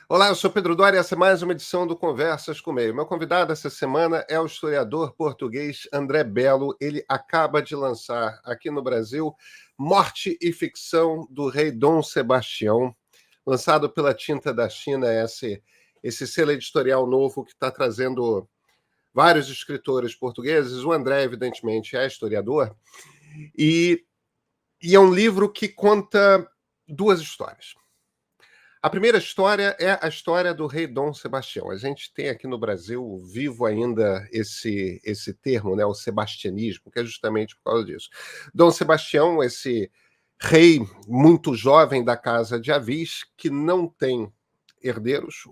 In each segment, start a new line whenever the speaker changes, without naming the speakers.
Olá, eu sou Pedro Doria e essa é mais uma edição do Conversas com Meio. Meu convidado essa semana é o historiador português André Bello. Ele acaba de lançar aqui no Brasil Morte e Ficção do Rei Dom Sebastião, lançado pela Tinta da China, esse selo editorial novo que está trazendo vários escritores portugueses. O André, evidentemente, é historiador, e, e é um livro que conta duas histórias. A primeira história é a história do rei Dom Sebastião. A gente tem aqui no Brasil vivo ainda esse termo, né, o sebastianismo, que é justamente por causa disso. Dom Sebastião, esse rei muito jovem da casa de Avis, que não tem herdeiros.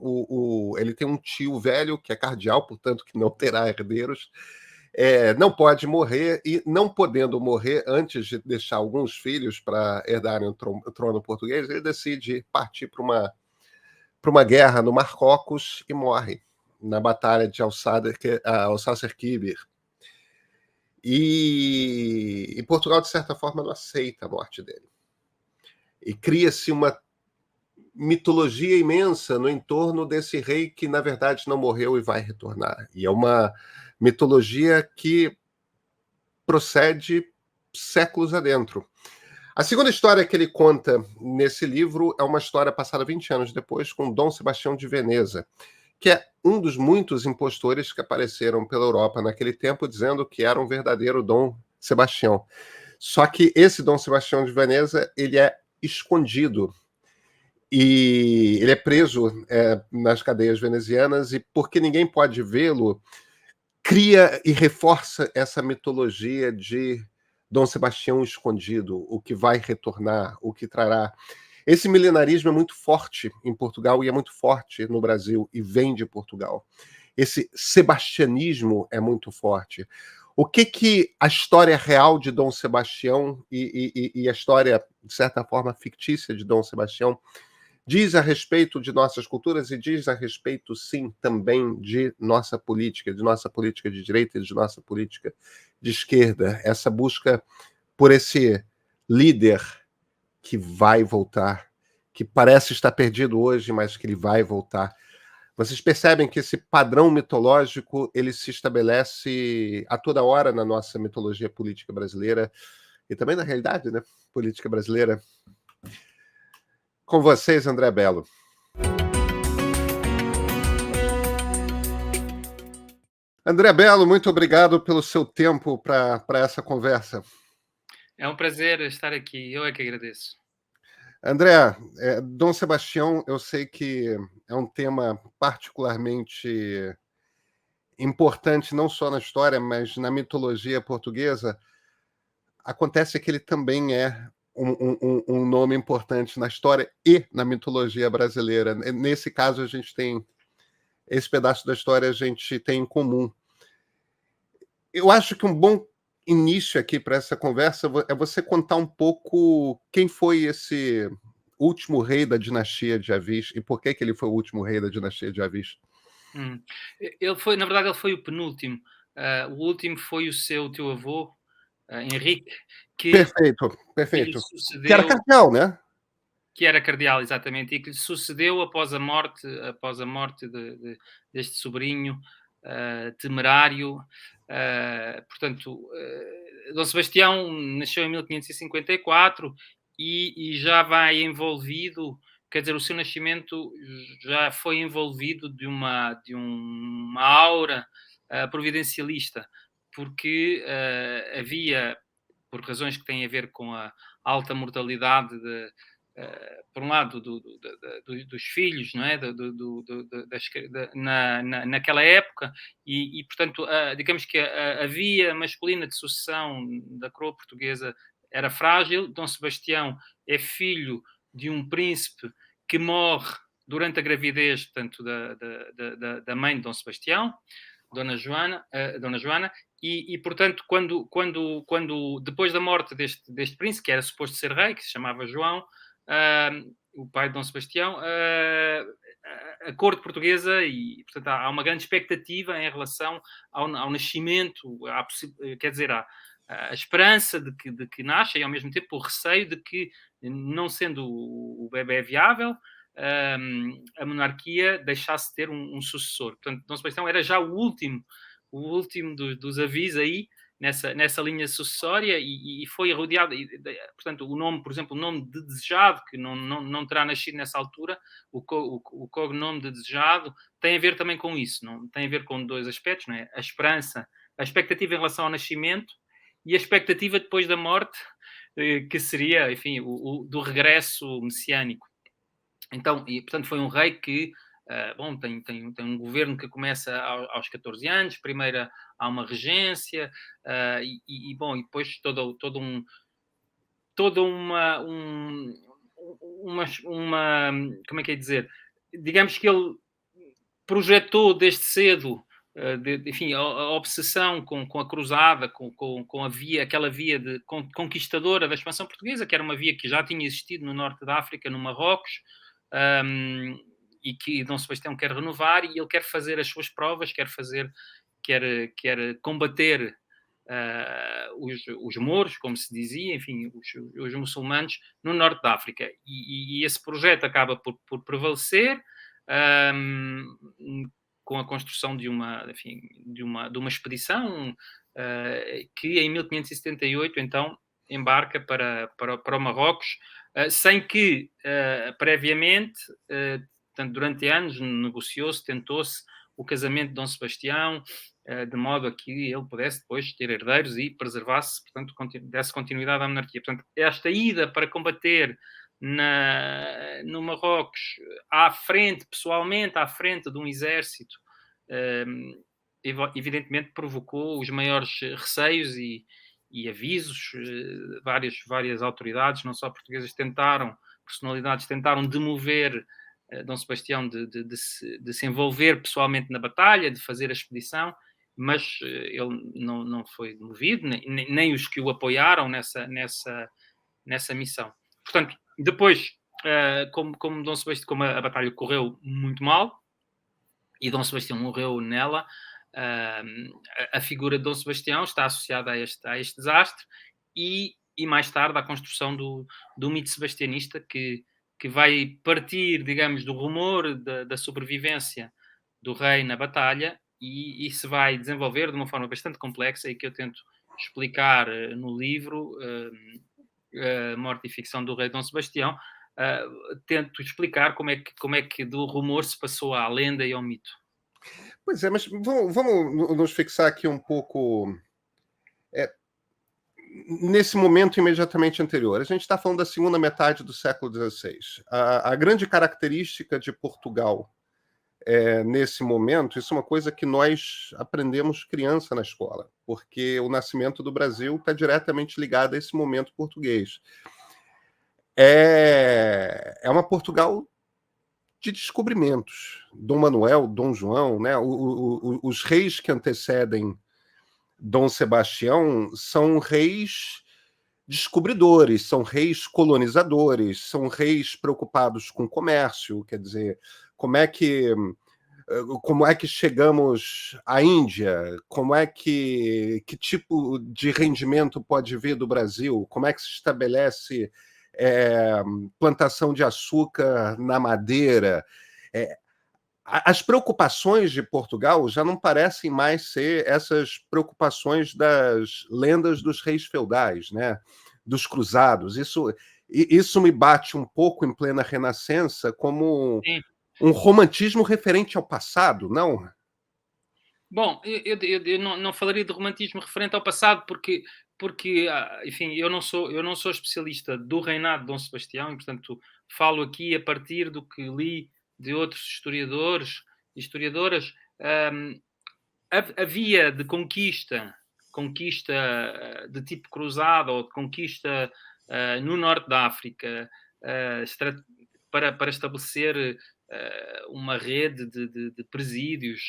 Ele tem um tio velho que é cardeal, portanto que não terá herdeiros. Não pode morrer, e não podendo morrer antes de deixar alguns filhos para herdarem o trono português, ele decide partir para uma guerra no Marrocos e morre na batalha de Alsácer-Quibir. E Portugal, de certa forma, não aceita a morte dele. E cria-se uma mitologia imensa no entorno desse rei que, na verdade, não morreu e vai retornar. E é uma mitologia que procede séculos adentro. A segunda história que ele conta nesse livro é uma história passada 20 anos depois, com Dom Sebastião de Veneza, que é um dos muitos impostores que apareceram pela Europa naquele tempo, dizendo que era um verdadeiro Dom Sebastião. Só que esse Dom Sebastião de Veneza, ele é escondido e ele é preso nas cadeias venezianas, e porque ninguém pode vê-lo, cria e reforça essa mitologia de Dom Sebastião escondido, o que vai retornar, o que trará. Esse milenarismo é muito forte em Portugal e é muito forte no Brasil, e vem de Portugal. Esse sebastianismo é muito forte. O que a história real de Dom Sebastião e a história, de certa forma, fictícia de Dom Sebastião diz a respeito de nossas culturas e diz a respeito, sim, também de nossa política de direita e de nossa política de esquerda. Essa busca por esse líder que vai voltar, que parece estar perdido hoje, mas que ele vai voltar. Vocês percebem que esse padrão mitológico ele se estabelece a toda hora na nossa mitologia política brasileira e também na realidade, né, política brasileira. Com vocês, André Bello. André Bello, muito obrigado pelo seu tempo para essa conversa.
É um prazer estar aqui, eu é que agradeço.
André, Dom Sebastião, eu sei que é um tema particularmente importante, não só na história, mas na mitologia portuguesa. Acontece que ele também é um nome importante na história e na mitologia brasileira. Nesse caso, a gente tem esse pedaço da história, a gente tem em comum. Eu acho que um bom início aqui para essa conversa é você contar um pouco quem foi esse último rei da dinastia de Avis e por que ele foi o último rei da dinastia de Avis.
Ele foi, na verdade, ele foi o penúltimo. O último foi o seu teu avô, Henrique, que,
Perfeito,
que lhe
perfeito. Que era
sucedeu,
cardeal, né?
que era cardeal, exatamente, e que lhe sucedeu após a morte deste sobrinho temerário. Portanto, Dom Sebastião nasceu em 1554 e já vai envolvido, quer dizer, o seu nascimento já foi envolvido de uma aura providencialista, porque havia, por razões que têm a ver com a alta mortalidade por um lado, dos filhos, não é? Naquela época, portanto, digamos que a via masculina de sucessão da coroa portuguesa era frágil. Dom Sebastião é filho de um príncipe que morre durante a gravidez, portanto, da mãe de Dom Sebastião, Dona Joana, portanto, quando depois da morte deste príncipe, que era suposto ser rei, que se chamava João, o pai de Dom Sebastião, a corte portuguesa, e portanto há uma grande expectativa em relação ao nascimento, quer dizer, a esperança de que nasça, e ao mesmo tempo o receio de que, não sendo o bebê viável, a monarquia deixasse de ter um sucessor. Portanto, Dom Sebastião era já o último dos avisos aí, nessa linha sucessória, e foi rodeado, portanto, o nome, por exemplo, o nome de Desejado, que não terá nascido nessa altura, o cognome de Desejado, tem a ver também com isso, não? Tem a ver com dois aspectos, não é? A esperança, a expectativa em relação ao nascimento e a expectativa depois da morte, que seria, enfim, do regresso messiânico. Então, e portanto foi um rei que, bom, tem um governo que começa aos 14 anos, primeiro há uma regência, bom, e depois toda uma, como é que é dizer? Digamos que ele projetou desde cedo, enfim, a obsessão com a cruzada, com a via, aquela via conquistadora da expansão portuguesa, que era uma via que já tinha existido no norte da África, no Marrocos, e que Dom Sebastião quer renovar, e ele quer fazer as suas provas, quer combater os mouros, como se dizia, enfim, os muçulmanos no norte da África. E esse projeto acaba por prevalecer, com a construção de uma expedição que em 1578 então embarca para o Marrocos, sem que previamente, portanto, durante anos negociou-se, tentou-se o casamento de Dom Sebastião, de modo a que ele pudesse depois ter herdeiros e preservasse, portanto, desse continuidade à monarquia. Portanto, esta ida para combater no Marrocos, pessoalmente à frente de um exército, evidentemente provocou os maiores receios e avisos. Várias autoridades, não só portuguesas, personalidades tentaram demover Dom Sebastião de se envolver pessoalmente na batalha, de fazer a expedição, mas ele não foi movido, nem os que o apoiaram nessa missão. Portanto, depois, como Dom Sebastião, como a batalha correu muito mal e Dom Sebastião morreu nela, a figura de Dom Sebastião está associada a este desastre e mais tarde à construção do mito sebastianista, que vai partir, digamos, do rumor da sobrevivência do rei na batalha e se vai desenvolver de uma forma bastante complexa e que eu tento explicar no livro Morte e Ficção do Rei Dom Sebastião. Tento explicar como é que do rumor se passou à lenda e ao mito.
Pois é, mas vamos nos fixar aqui um pouco nesse momento imediatamente anterior. A gente está falando da segunda metade do século XVI. A grande característica de Portugal nesse momento, isso é uma coisa que nós aprendemos criança na escola, porque o nascimento do Brasil está diretamente ligado a esse momento português. É uma Portugal de descobrimentos. Dom Manuel, Dom João, né? Os reis que antecedem Dom Sebastião são reis descobridores, são reis colonizadores, são reis preocupados com comércio, quer dizer, como é que chegamos à Índia, que tipo de rendimento pode vir do Brasil, como é que se estabelece plantação de açúcar na Madeira. As preocupações de Portugal já não parecem mais ser essas preocupações das lendas dos reis feudais, né? Dos cruzados. Isso me bate um pouco em plena Renascença como um romantismo referente ao passado, não?
Bom, eu não falaria de romantismo referente ao passado, porque enfim, eu não sou especialista do reinado de Dom Sebastião e, portanto, falo aqui a partir do que li de outros historiadores e historiadoras. A via de conquista de tipo cruzado ou de conquista no norte da África para estabelecer uma rede de presídios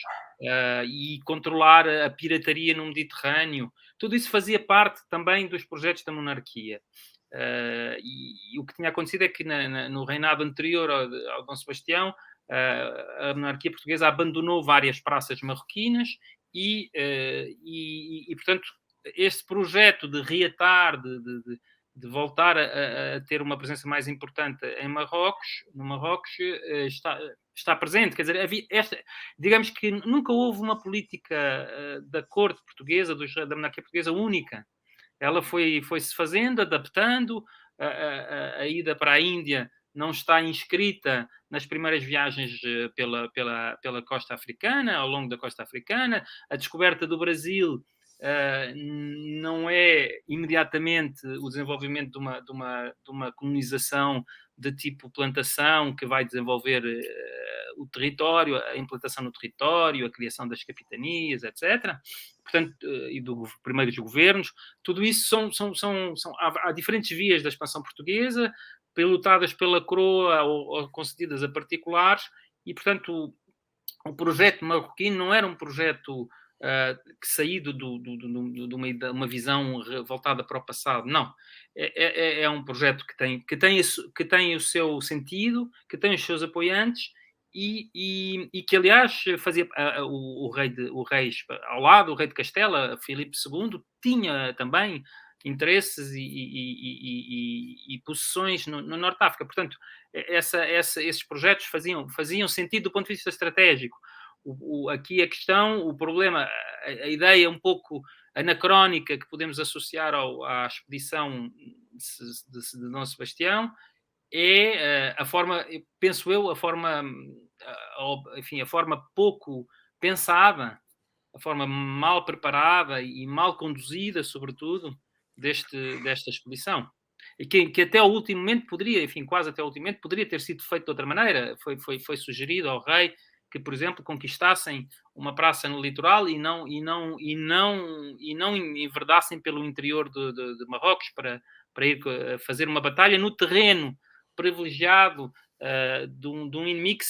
e controlar a pirataria no Mediterrâneo, tudo isso fazia parte também dos projetos da monarquia. E o que tinha acontecido é que no reinado anterior ao Dom Sebastião, a monarquia portuguesa abandonou várias praças marroquinas e portanto, este projeto de reatar, de voltar a ter uma presença mais importante em Marrocos, no Marrocos, está presente. Quer dizer, digamos que nunca houve uma política da corte portuguesa, da monarquia portuguesa única. Ela foi-se fazendo, adaptando. A ida para a Índia não está inscrita nas primeiras viagens pela costa africana, ao longo da costa africana. A descoberta do Brasil não é imediatamente o desenvolvimento de uma colonização de tipo plantação que vai desenvolver o território, a implantação no território, a criação das capitanias, etc. Portanto, e dos primeiros governos. Tudo isso há diferentes vias da expansão portuguesa, pilotadas pela coroa ou concedidas a particulares, e, portanto, o projeto marroquino não era um projeto que saído de uma visão voltada para o passado. Não. É um projeto que tem o seu sentido, que tem os seus apoiantes, e que, aliás, fazia o rei ao lado, o rei de Castela, Filipe II, tinha também interesses e possessões no Norte de África. Portanto, esses projetos faziam sentido do ponto de vista estratégico. Aqui a questão, o problema, a ideia um pouco anacrónica que podemos associar à expedição de Dom Sebastião é a forma, penso eu, a forma pouco pensada, a forma mal preparada e mal conduzida, sobretudo, desta expedição. E que até o último momento quase até o último momento, poderia ter sido feito de outra maneira. Foi sugerido ao rei que, por exemplo, conquistassem uma praça no litoral e não enverdassem pelo interior de Marrocos para ir fazer uma batalha no terreno privilegiado de um inimigo que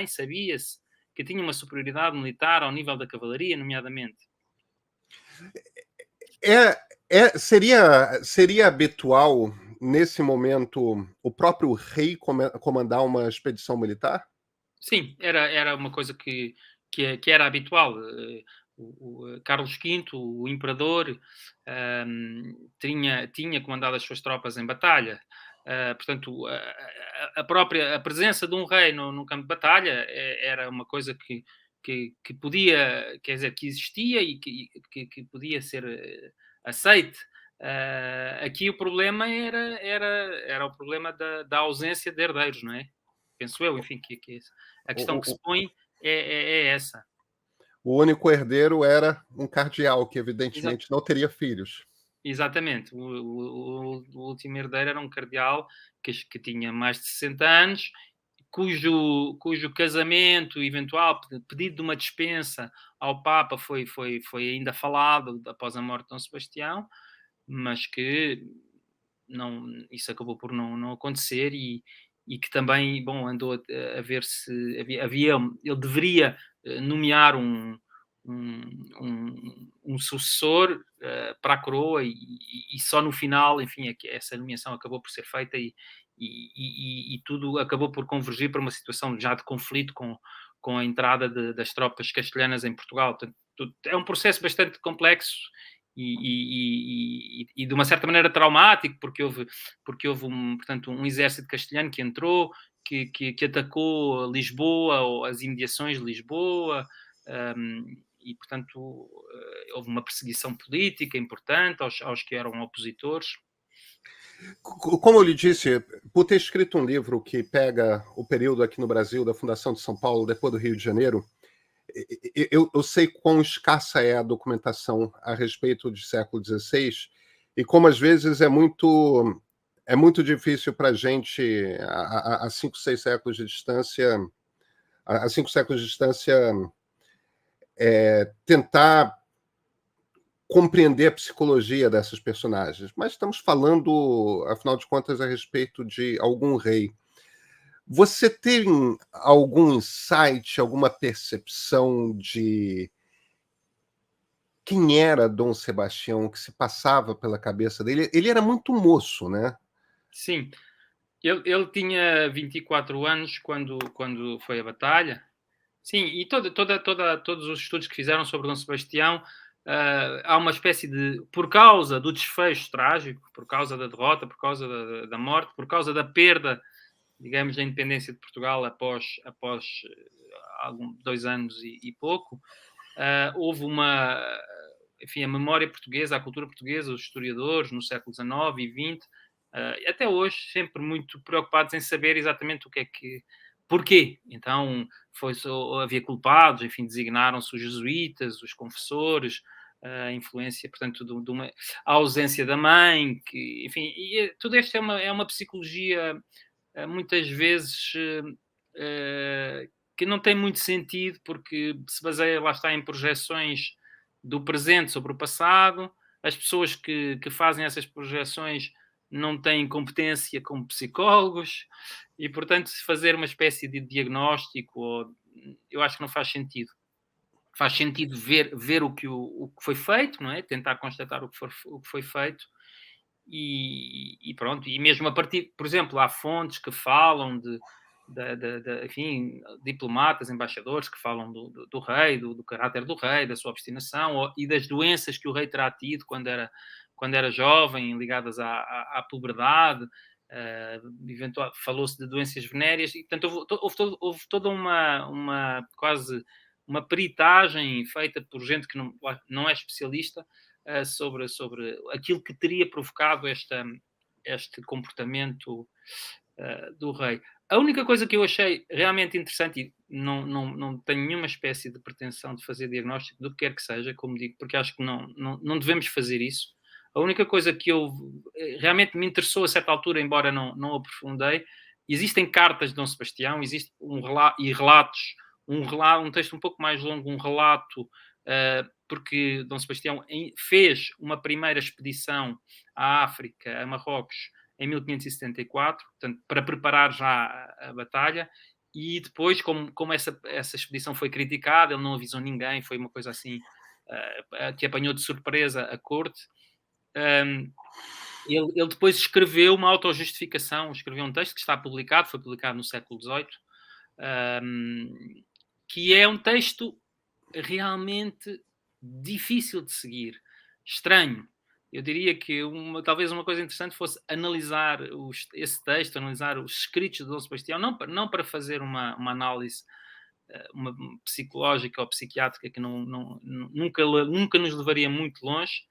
sabia-se que tinha uma superioridade militar ao nível da cavalaria, nomeadamente.
Seria habitual, nesse momento, o próprio rei comandar uma expedição militar?
Sim, era uma coisa que era habitual. O Carlos V, o imperador, tinha comandado as suas tropas em batalha. Portanto, a presença de um rei no campo de batalha era uma coisa que podia, quer dizer, que existia e que podia ser aceite. Aqui o problema era o problema da ausência de herdeiros, não é? Penso eu, enfim, que a questão que se põe é essa.
O único herdeiro era um cardeal, que evidentemente não teria filhos.
Exatamente. O último herdeiro era um cardeal que tinha mais de 60 anos, cujo casamento eventual, pedido de uma dispensa ao Papa, foi ainda falado após a morte de Dom Sebastião, mas que isso acabou por não acontecer, e que também, bom, andou a ver se ele deveria nomear um sucessor para a coroa, e só no final, enfim, essa nomeação acabou por ser feita, e tudo acabou por convergir para uma situação já de conflito com a entrada das tropas castelhanas em Portugal. Portanto, é um processo bastante complexo e de uma certa maneira traumático, porque houve portanto, um exército castelhano que entrou, que atacou Lisboa, ou as imediações de Lisboa, e, portanto, houve uma perseguição política importante aos que eram opositores.
Como eu lhe disse, por ter escrito um livro que pega o período aqui no Brasil da fundação de São Paulo, depois do Rio de Janeiro, eu sei quão escassa é a documentação a respeito do século XVI, e como às vezes é muito difícil para a gente, a 5, 6 séculos de distância, tentar compreender a psicologia dessas personagens. Mas estamos falando, afinal de contas, a respeito de algum rei. Você tem algum insight, alguma percepção de quem era Dom Sebastião, que se passava pela cabeça dele? Ele era muito moço, né?
Sim. Ele tinha 24 anos quando foi a batalha. Sim, e todos os estudos que fizeram sobre Dom Sebastião há uma espécie de, por causa do desfecho trágico, por causa da derrota, por causa da morte, por causa da perda, digamos, da independência de Portugal após 2 anos e pouco, houve enfim, a memória portuguesa, a cultura portuguesa, os historiadores no século XIX e XX, até hoje, sempre muito preocupados em saber exatamente o que é que. Porquê? Então, havia culpados, enfim, designaram-se os jesuítas, os confessores, a influência, portanto, a ausência da mãe, que, enfim, tudo isto é uma psicologia muitas vezes que não tem muito sentido, porque se baseia, lá está, em projeções do presente sobre o passado. As pessoas que fazem essas projeções não têm competência como psicólogos e, portanto, fazer uma espécie de diagnóstico, eu acho que não faz sentido. Faz sentido ver o que foi feito, não é? Tentar constatar o que foi feito e pronto. E mesmo a partir, por exemplo, há fontes que falam enfim, diplomatas, embaixadores que falam do rei, do caráter do rei, da sua obstinação e das doenças que o rei terá tido quando era jovem, ligadas à puberdade. Falou-se de doenças venéreas e, portanto, houve toda quase uma peritagem feita por gente que não é especialista sobre aquilo que teria provocado este comportamento do rei. A única coisa que eu achei realmente interessante, e não tenho nenhuma espécie de pretensão de fazer diagnóstico do que quer que seja, como digo, porque acho que não devemos fazer isso. A única coisa que realmente me interessou a certa altura, embora não aprofundei, existem cartas de Dom Sebastião, existe relatos, um texto um pouco mais longo, um relato, porque Dom Sebastião fez uma primeira expedição à África, a Marrocos, em 1574, portanto, para preparar já a batalha, e depois, como essa expedição foi criticada, ele não avisou ninguém, foi uma coisa assim que apanhou de surpresa a corte. Ele depois escreveu uma autojustificação, escreveu um texto que está publicado, foi publicado no século XVIII, que é um texto realmente difícil de seguir, estranho. Eu diria que talvez uma coisa interessante fosse analisar esse texto, analisar os escritos de Dom Sebastião, não para fazer uma análise uma psicológica ou psiquiátrica que nunca nos levaria muito longe,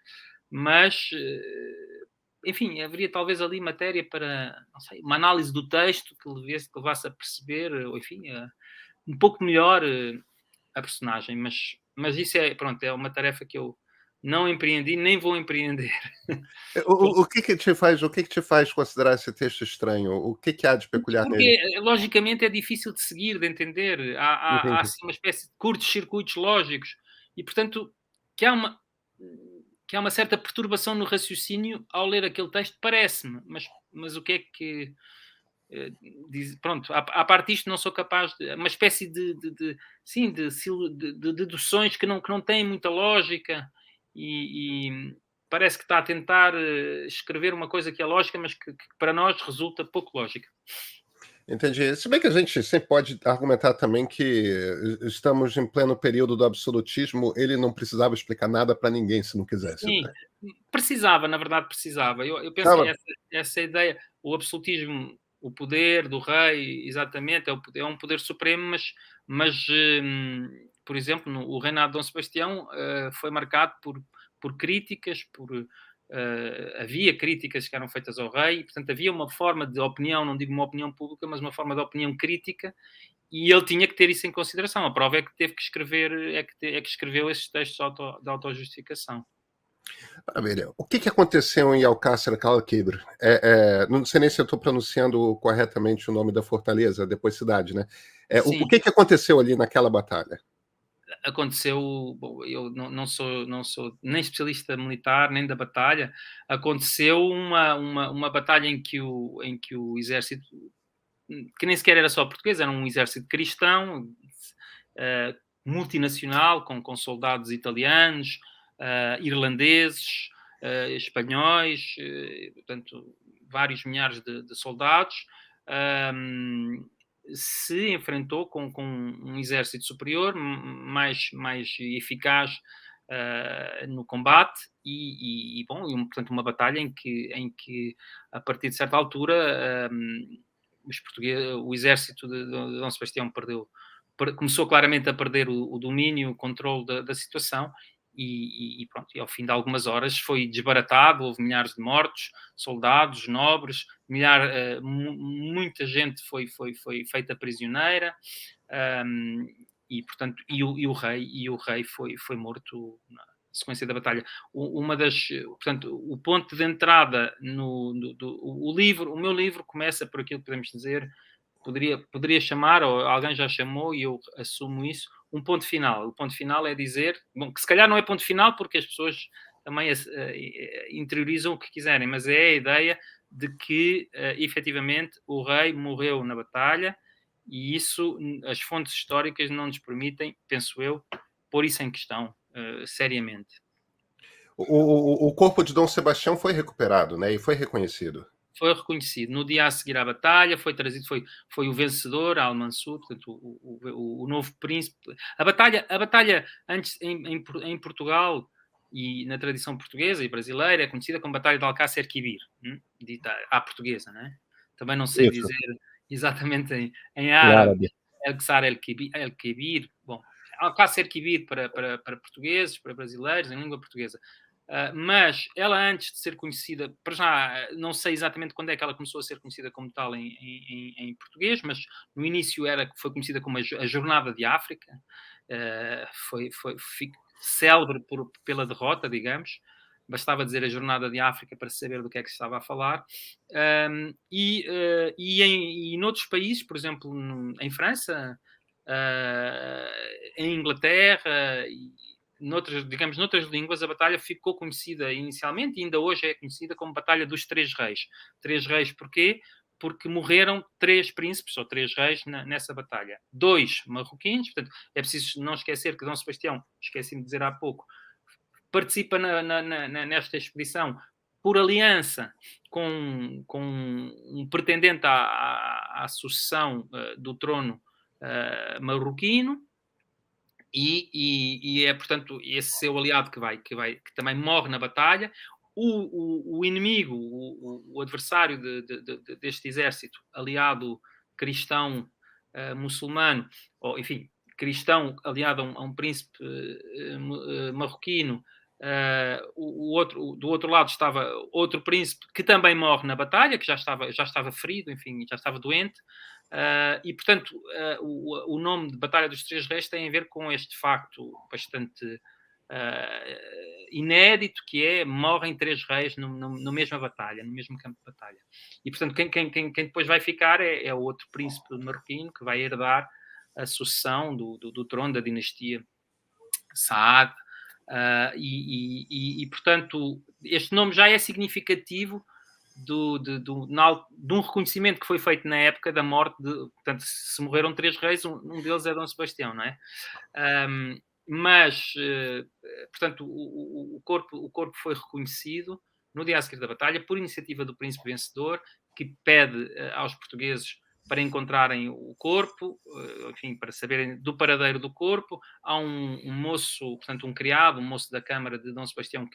mas enfim, haveria talvez ali matéria para, não sei, uma análise do texto que levasse a perceber, ou enfim, um pouco melhor a personagem, mas isso é uma tarefa que eu não empreendi, nem vou empreender.
O que te faz considerar esse texto estranho? O que há de peculiar nele?
Porque, logicamente, é difícil de seguir, de entender. Há
Entendi.
assim, uma espécie de curtos circuitos lógicos e, portanto, que há uma certa perturbação no raciocínio ao ler aquele texto, parece-me. Mas o que é que... pronto, à parte disto não sou capaz de... Uma espécie sim, de deduções que não têm muita lógica e parece que está a tentar escrever uma coisa que é lógica, mas que para nós resulta pouco lógica.
Entendi. Se bem que a gente sempre pode argumentar também que estamos em pleno período do absolutismo, ele não precisava explicar nada para ninguém se não quisesse,
Sim,
né?
precisava, na verdade precisava. Eu penso que
Precisava.
essa ideia, o absolutismo, o poder do rei, exatamente, é um poder supremo, mas por exemplo, o reinado de Dom Sebastião foi marcado por críticas, havia críticas que eram feitas ao rei, e, portanto havia uma forma de opinião, não digo uma opinião pública, mas uma forma de opinião crítica, e ele tinha que ter isso em consideração. A prova é que teve que escrever, é que escreveu esses textos de autojustificação.
Maravilha. O que aconteceu em Alcácer Quibir? Não sei nem se eu estou pronunciando corretamente o nome da fortaleza, depois cidade, né? O
Sim.
que aconteceu ali naquela batalha?
Aconteceu, bom, eu não sou nem especialista militar, nem da batalha. Aconteceu uma batalha em que o exército, que nem sequer era só português, era um exército cristão, multinacional, com soldados italianos, irlandeses, espanhóis, portanto, vários milhares de soldados, se enfrentou com um exército superior, mais eficaz no combate portanto, uma batalha em que a partir de certa altura, o exército de Dom Sebastião começou claramente a perder o domínio, o controle da situação, pronto, e ao fim de algumas horas foi desbaratado, houve milhares de mortos, soldados, nobres, muita gente foi feita prisioneira, portanto, o rei foi morto na sequência da batalha. Portanto, o ponto de entrada o meu livro começa por aquilo que podemos dizer, poderia chamar, ou alguém já chamou, e eu assumo isso, um ponto final. O ponto final é dizer, bom, que se calhar não é ponto final porque as pessoas também interiorizam o que quiserem, mas é a ideia de que, efetivamente, o rei morreu na batalha, e isso, as fontes históricas não nos permitem, penso eu, pôr isso em questão, seriamente.
O corpo de Dom Sebastião foi recuperado, né? E foi reconhecido.
Foi reconhecido. No dia a seguir à batalha, foi trazido, foi o vencedor, Al-Mansur, portanto, o novo príncipe. A batalha antes, em Portugal e na tradição portuguesa e brasileira, é conhecida como Batalha de Alcácer Quibir, dita à portuguesa, não é? Também não sei
Isso,
dizer exatamente em
em
árabe,
árabe.
El-Qasar El-Quibir, bom, Alcácer Quibir para portugueses, para brasileiros, em língua portuguesa. Mas ela, antes de ser conhecida, para já não sei exatamente quando é que ela começou a ser conhecida como tal em português, mas no início foi conhecida como a Jornada de África. Foi célebre pela derrota, digamos. Bastava dizer a Jornada de África para saber do que é que se estava a falar. E noutros países, por exemplo, em França, em Inglaterra noutras línguas, a batalha ficou conhecida inicialmente e ainda hoje é conhecida como Batalha dos Três Reis. Três Reis porquê? Porque morreram 3 príncipes ou 3 reis nessa batalha. 2 marroquinos, portanto, é preciso não esquecer que Dom Sebastião, esqueci-me de dizer há pouco, participa nesta expedição por aliança com um pretendente à sucessão do trono marroquino, e é, portanto, esse seu aliado que também morre na batalha. O inimigo, o adversário deste exército, aliado cristão muçulmano, ou enfim, cristão aliado a um príncipe marroquino. Do outro lado estava outro príncipe que também morre na batalha, que já estava ferido, enfim, já estava doente. E, portanto, o nome de Batalha dos Três Reis tem a ver com este facto bastante inédito, que é morrem 3 reis na mesma batalha, no mesmo campo de batalha. E, portanto, quem depois vai ficar é o outro príncipe marroquino que vai herdar a sucessão do trono da dinastia Saad. Portanto, este nome já é significativo de um reconhecimento que foi feito na época da morte portanto, se morreram 3 reis, um deles é Dom Sebastião, não é? Portanto, o corpo foi reconhecido no dia a seguir da batalha por iniciativa do príncipe vencedor, que pede aos portugueses para encontrarem o corpo, enfim, para saberem do paradeiro do corpo. Há um moço, portanto, um criado, um moço da Câmara de Dom Sebastião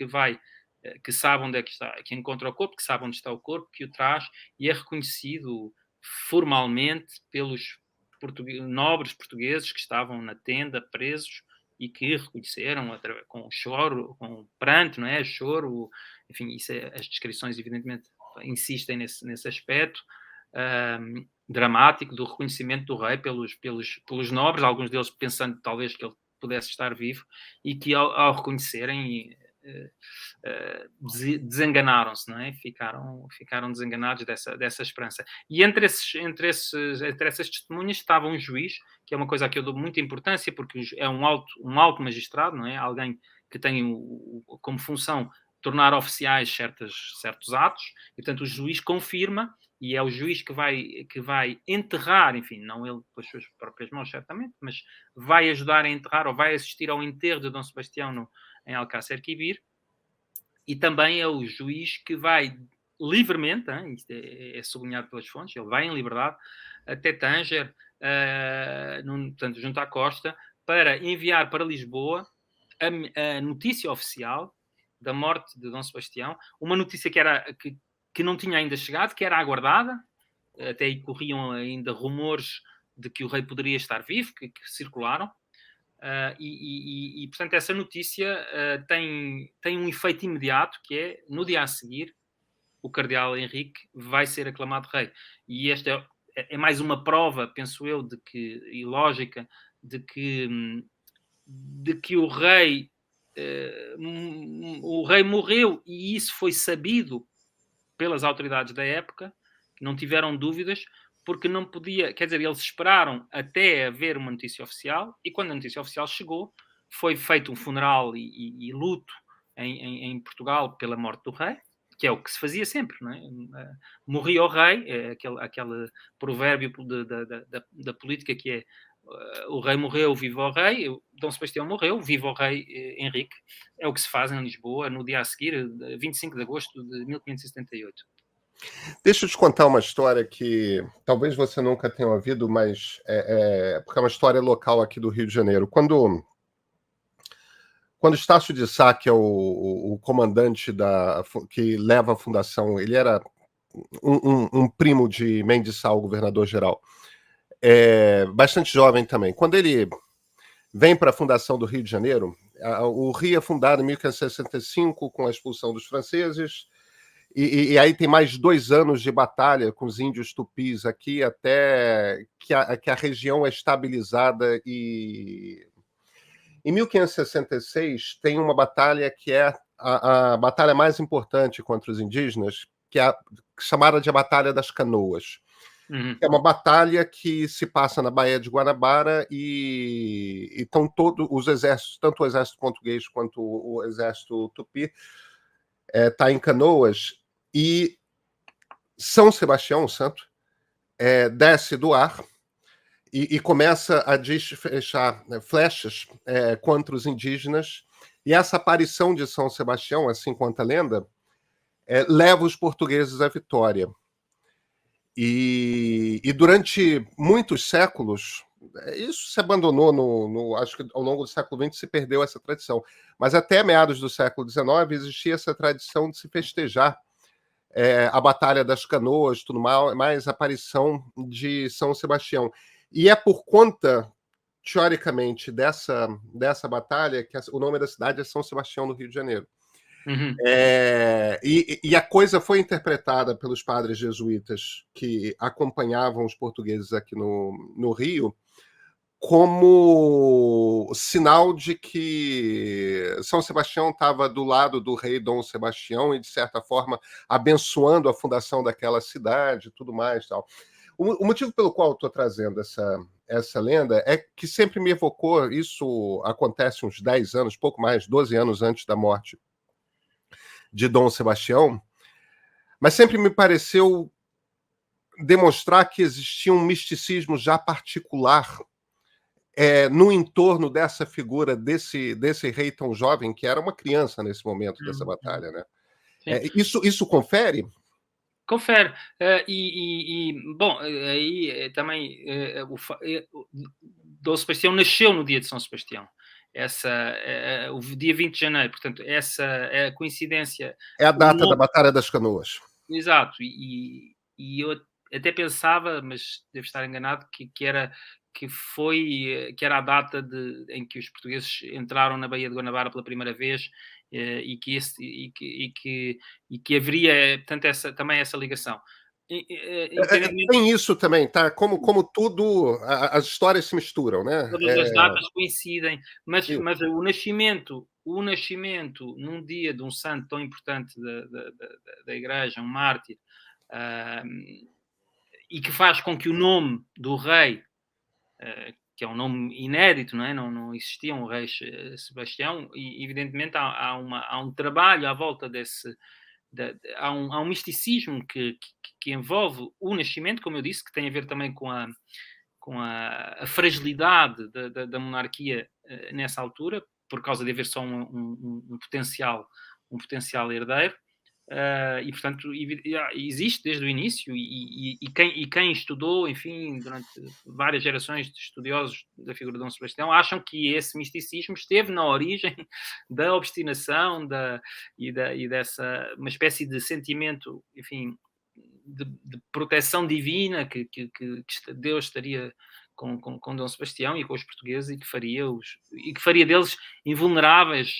que sabe onde é que está, que encontra o corpo, que sabe onde está o corpo, que o traz e é reconhecido formalmente pelos nobres portugueses que estavam na tenda presos e que reconheceram com choro, com pranto, não é? Choro, enfim, as descrições evidentemente insistem nesse aspecto dramático do reconhecimento do rei pelos nobres, alguns deles pensando talvez que ele pudesse estar vivo, e que ao reconhecerem desenganaram-se, não é? Ficaram desenganados dessa esperança. E entre essas testemunhas estava um juiz, que é uma coisa a que eu dou muita importância, porque é um alto magistrado, não é? Alguém que tem como função tornar oficiais certos atos, e portanto o juiz confirma, e é o juiz que vai enterrar, enfim, não ele com as suas próprias mãos, certamente, mas vai ajudar a enterrar, ou vai assistir ao enterro de Dom Sebastião em Alcácer Quibir, e também é o juiz que vai livremente, isto é sublinhado pelas fontes, ele vai em liberdade até Tanger, portanto, junto à costa, para enviar para Lisboa a notícia oficial da morte de Dom Sebastião, uma notícia que não tinha ainda chegado, que era aguardada, até aí corriam ainda rumores de que o rei poderia estar vivo, que circularam, portanto, essa notícia tem um efeito imediato, que é, no dia a seguir, o cardeal Henrique vai ser aclamado rei. E esta é mais uma prova, penso eu, e lógica, de que o rei morreu, e isso foi sabido pelas autoridades da época, que não tiveram dúvidas, porque não podia, quer dizer, eles esperaram até haver uma notícia oficial, e quando a notícia oficial chegou, foi feito um funeral e luto em Portugal pela morte do rei, que é o que se fazia sempre, não é? Morria o rei, aquele provérbio da política que é o rei morreu, viva o rei. Dom Sebastião morreu, viva o rei Henrique. É o que se faz em Lisboa no dia a seguir, 25 de agosto de 1578.
Deixa eu te contar uma história que talvez você nunca tenha ouvido, mas porque é uma história local aqui do Rio de Janeiro. Quando Estácio de Sá, que é o comandante que leva a fundação, ele era um primo de Mendes Sá, o governador-geral, bastante jovem também. Quando ele vem para a fundação do Rio de Janeiro, o Rio é fundado em 1565 com a expulsão dos franceses, e aí tem mais 2 anos de batalha com os índios tupis aqui, até que a região é estabilizada. E em 1566 tem uma batalha que é a batalha mais importante contra os indígenas, que é chamada de a Batalha das Canoas.
Uhum.
É uma batalha que se passa na Baía de Guanabara, e estão todos os exércitos, tanto o exército português quanto o exército tupi, está em Canoas, e São Sebastião, o santo, desce do ar e começa a desfechar flechas contra os indígenas, e essa aparição de São Sebastião, assim conta a lenda, leva os portugueses à vitória. E durante muitos séculos, isso se abandonou, acho que ao longo do século XX se perdeu essa tradição, mas até meados do século XIX existia essa tradição de se festejar a Batalha das Canoas, tudo mais a aparição de São Sebastião. E é por conta, teoricamente, dessa batalha que o nome da cidade é São Sebastião, no Rio de Janeiro.
Uhum.
E a coisa foi interpretada pelos padres jesuítas que acompanhavam os portugueses aqui no Rio como sinal de que São Sebastião estava do lado do rei Dom Sebastião e, de certa forma, abençoando a fundação daquela cidade e tudo mais. Tal. O motivo pelo qual eu estou trazendo essa lenda é que sempre me evocou, isso acontece uns 10 anos, pouco mais, 12 anos antes da morte de Dom Sebastião, mas sempre me pareceu demonstrar que existia um misticismo já particular no entorno dessa figura, desse rei tão jovem, que era uma criança nesse momento dessa batalha, né? Isso confere?
Confere. Bom, aí também Dom Sebastião nasceu no dia de São Sebastião. O dia 20 de janeiro, portanto, essa é a coincidência.
É a data da Batalha das Canoas.
Exato, e eu até pensava, mas devo estar enganado, que era a data em que os portugueses entraram na Baía de Guanabara pela primeira vez, e que haveria, portanto, também essa ligação.
Tem isso também, tá? Como tudo, as histórias se misturam, né?
Todas as datas coincidem, mas o nascimento num dia de um santo tão importante da Igreja, um mártir, e que faz com que o nome do rei, que é um nome inédito, não é? Não existia um rei Sebastião, e evidentemente há um trabalho à volta desse. Há um misticismo que envolve o nascimento, como eu disse, que tem a ver também com a fragilidade da monarquia nessa altura, por causa de haver só um potencial herdeiro. e portanto existe desde o início, e quem estudou, enfim, durante várias gerações de estudiosos da figura de Dom Sebastião, acham que esse misticismo esteve na origem da obstinação e dessa uma espécie de sentimento, enfim, de proteção divina que Deus estaria com Dom Sebastião e com os portugueses, e que faria deles invulneráveis.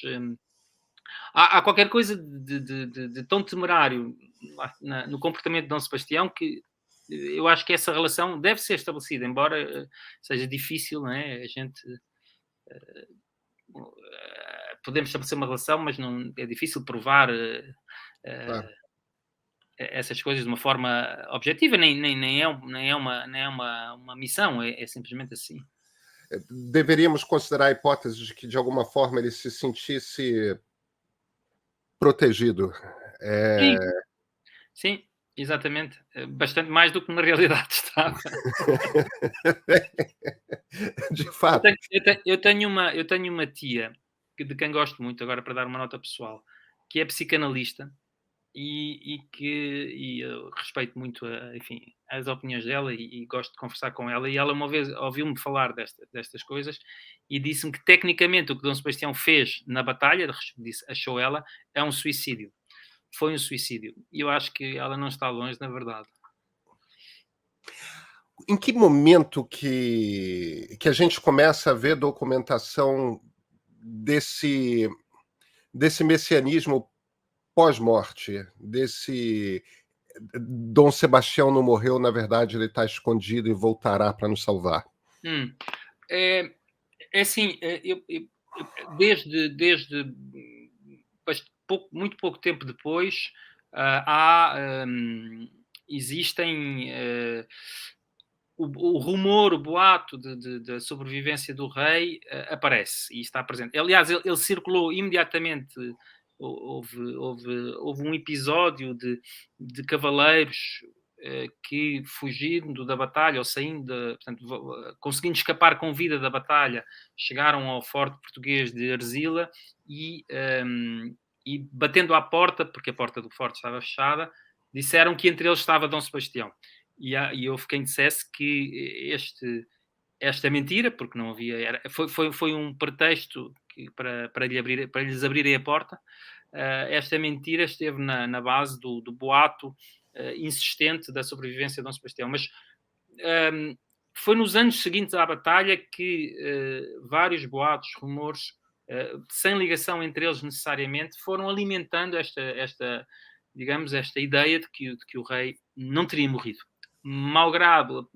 Há qualquer coisa de tão temerário no comportamento de Dom Sebastião, que eu acho que essa relação deve ser estabelecida, embora seja difícil, não é? A gente podemos estabelecer uma relação, mas não é difícil provar
Claro.
essas coisas de uma forma objetiva, nem é uma missão, é simplesmente assim.
Deveríamos considerar a hipótese de que, de alguma forma, ele se sentisse protegido.
Sim, sim, exatamente. Bastante mais do que na realidade estava.
De fato.
Eu tenho uma tia, de quem gosto muito, agora para dar uma nota pessoal, que é psicanalista, e eu respeito muito, enfim, as opiniões dela, e gosto de conversar com ela. E ela uma vez ouviu-me falar destas coisas e disse-me que tecnicamente o que Dom Sebastião fez na batalha, achou ela, é um suicídio. Foi um suicídio. E eu acho que ela não está longe, na verdade.
Em que momento que a gente começa a ver documentação desse messianismo pós-morte, desse Dom Sebastião não morreu, na verdade ele está escondido e voltará para nos salvar?
É assim, desde muito pouco tempo depois, existem o rumor, o boato da sobrevivência do rei aparece e está presente. Aliás, ele circulou imediatamente. Houve um episódio de cavaleiros que, fugindo da batalha, ou portanto, conseguindo escapar com vida da batalha, chegaram ao forte português de Arzila e batendo à porta, porque a porta do forte estava fechada, disseram que entre eles estava Dom Sebastião. E houve quem dissesse que esta mentira, porque não havia... Foi um pretexto para lhes abrirem a porta. Esta mentira esteve na base do boato insistente da sobrevivência de Dom Sebastião. Mas foi nos anos seguintes à batalha que vários boatos, rumores, sem ligação entre eles necessariamente, foram alimentando esta ideia de que o rei não teria morrido. Malgrado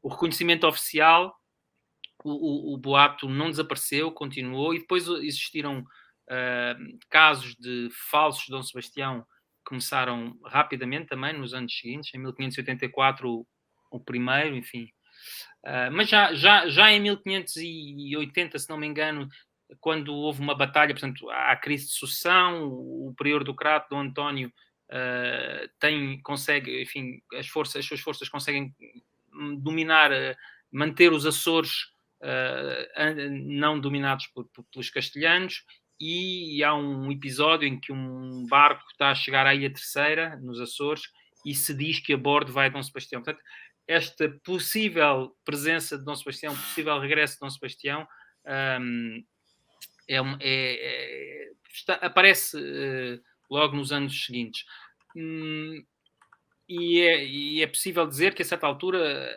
o reconhecimento oficial, o boato não desapareceu, continuou, e depois existiram casos de falsos Dom Sebastião que começaram rapidamente também nos anos seguintes. Em 1584 o primeiro, enfim. Mas já em 1580, se não me engano, quando houve uma batalha, portanto, há a crise de sucessão, o prior do Crato, Dom António, consegue, enfim, as suas forças conseguem dominar, manter os Açores não dominados pelos castelhanos, e há um episódio em que um barco está a chegar à Ilha Terceira, nos Açores, e se diz que a bordo vai Dom Sebastião. Portanto, esta possível presença de Dom Sebastião, possível regresso de Dom Sebastião, aparece logo nos anos seguintes. E é possível dizer que, a certa altura,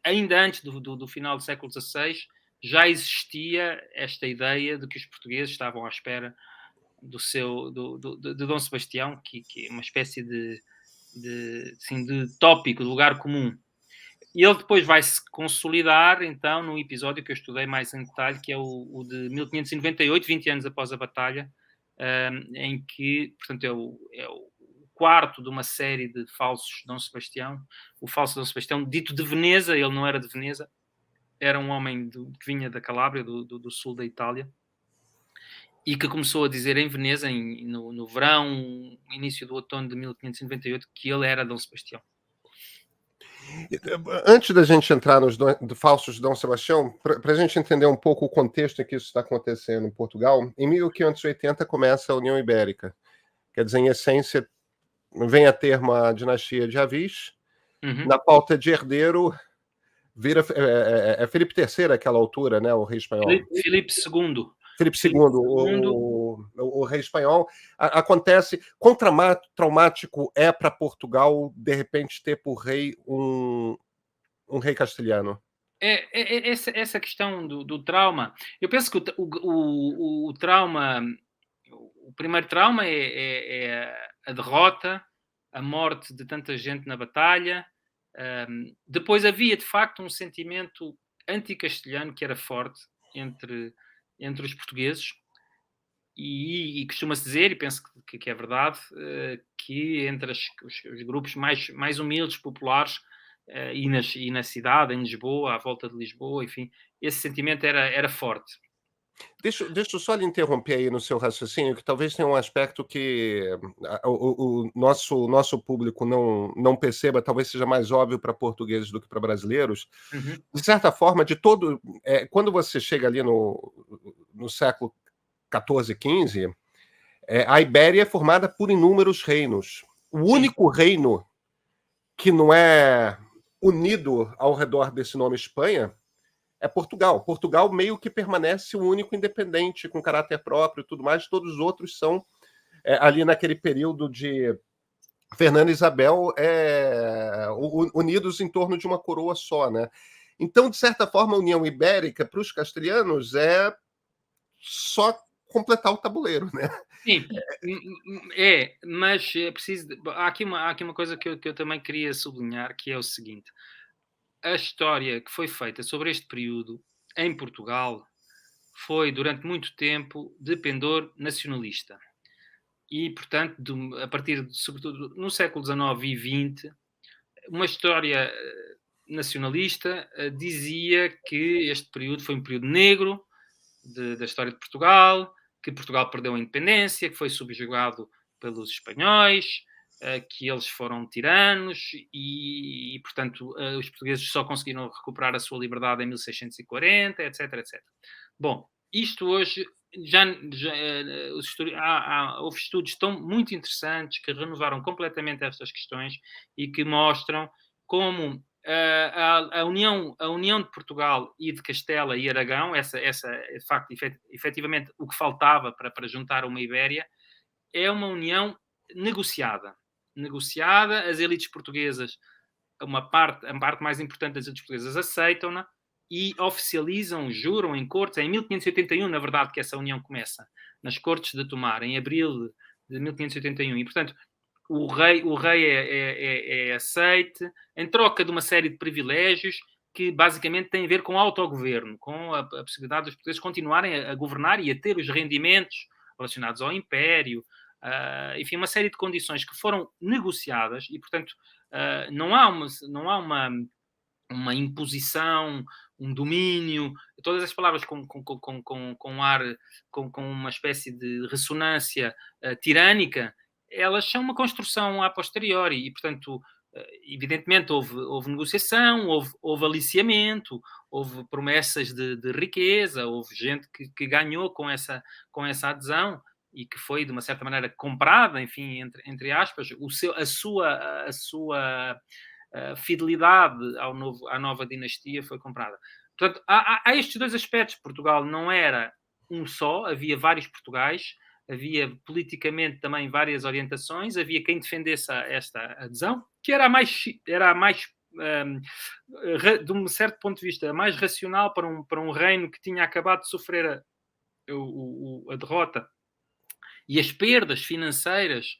ainda antes do final do século XVI, já existia esta ideia de que os portugueses estavam à espera de Dom Sebastião, que é uma espécie de tópico, de lugar comum. E ele depois vai se consolidar, então, num episódio que eu estudei mais em detalhe, que é o de 1598, 20 anos após a batalha, em que, portanto, é o quarto de uma série de falsos Dom Sebastião. O falso Dom Sebastião, dito de Veneza, ele não era de Veneza, era um homem que vinha da Calábria, do sul da Itália, e que começou a dizer em Veneza, no verão, início do outono de 1598, que ele era Dom Sebastião.
Antes da gente entrar nos falsos Dom Sebastião, para a gente entender um pouco o contexto em que isso está acontecendo em Portugal, em 1580 começa a União Ibérica. Quer dizer, em essência, vem a ter uma dinastia de Avis.
Uhum.
Na pauta de herdeiro, vira Filipe III àquela altura, né, o rei espanhol.
Filipe II.
Filipe II, o rei espanhol. Acontece, quão traumático é para Portugal, de repente, ter por rei um rei castelhano?
Essa questão do trauma, eu penso que o trauma, o primeiro trauma é a derrota, a morte de tanta gente na batalha. Depois havia, de facto, um sentimento anti-castelhano que era forte entre os portugueses, e costuma-se dizer, e penso que é verdade, que entre os grupos mais humildes, populares, e na cidade, em Lisboa, à volta de Lisboa, enfim, esse sentimento era forte.
Deixa eu só lhe interromper aí no seu raciocínio, que talvez tenha um aspecto que o nosso público não perceba, talvez seja mais óbvio para portugueses do que para brasileiros.
Uhum.
De certa forma, quando você chega ali no século XIV, XV, a Ibéria é formada por inúmeros reinos. O único reino que não é unido ao redor desse nome Espanha é Portugal. Portugal meio que permanece o único independente, com caráter próprio e tudo mais. Todos os outros são, ali naquele período de Fernando e Isabel, unidos em torno de uma coroa só, né? Então, de certa forma, a União Ibérica, para os castelhanos, é só completar o tabuleiro, né?
Sim, mas é preciso. Há aqui uma coisa que eu também queria sublinhar, que é o seguinte: a história que foi feita sobre este período em Portugal foi, durante muito tempo, de pendor nacionalista. E, portanto, a partir, sobretudo, no século XIX e XX, uma história nacionalista dizia que este período foi um período negro da história de Portugal, que Portugal perdeu a independência, que foi subjugado pelos espanhóis, que eles foram tiranos e portanto, os portugueses só conseguiram recuperar a sua liberdade em 1640, etc, etc. Bom, isto hoje houve estudos tão muito interessantes que renovaram completamente estas questões e que mostram como a união de Portugal e de Castela e Aragão, essa de facto, efetivamente, o que faltava para juntar uma Ibéria, é uma união negociada. As elites portuguesas, a parte mais importante das elites portuguesas aceitam-na e oficializam, juram em cortes, é em 1581, na verdade, que essa união começa, nas cortes de Tomar, em abril de 1581, e, portanto, o rei é aceite, em troca de uma série de privilégios que basicamente têm a ver com o autogoverno, com a possibilidade dos portugueses continuarem a governar e a ter os rendimentos relacionados ao Império, enfim, uma série de condições que foram negociadas e, portanto, não há uma imposição, um domínio, todas as palavras com ar, com uma espécie de ressonância tirânica, elas são uma construção a posteriori e, portanto, evidentemente houve negociação, houve aliciamento, houve promessas de riqueza, houve gente que ganhou com essa adesão e que foi, de uma certa maneira, comprada, enfim, entre aspas, a sua fidelidade à nova dinastia foi comprada. Portanto, há estes dois aspectos. Portugal não era um só, havia vários Portugais, havia politicamente também várias orientações, havia quem defendesse esta adesão, que era a mais de um certo ponto de vista, mais racional para um reino que tinha acabado de sofrer a derrota e as perdas financeiras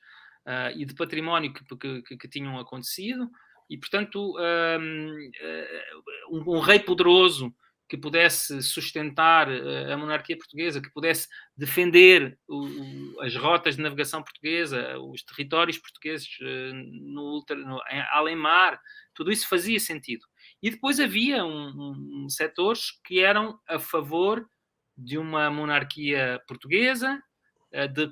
e de património que tinham acontecido, e, portanto, um rei poderoso que pudesse sustentar a monarquia portuguesa, que pudesse defender as rotas de navegação portuguesa, os territórios portugueses em além-mar, tudo isso fazia sentido. E depois havia setores que eram a favor de uma monarquia portuguesa,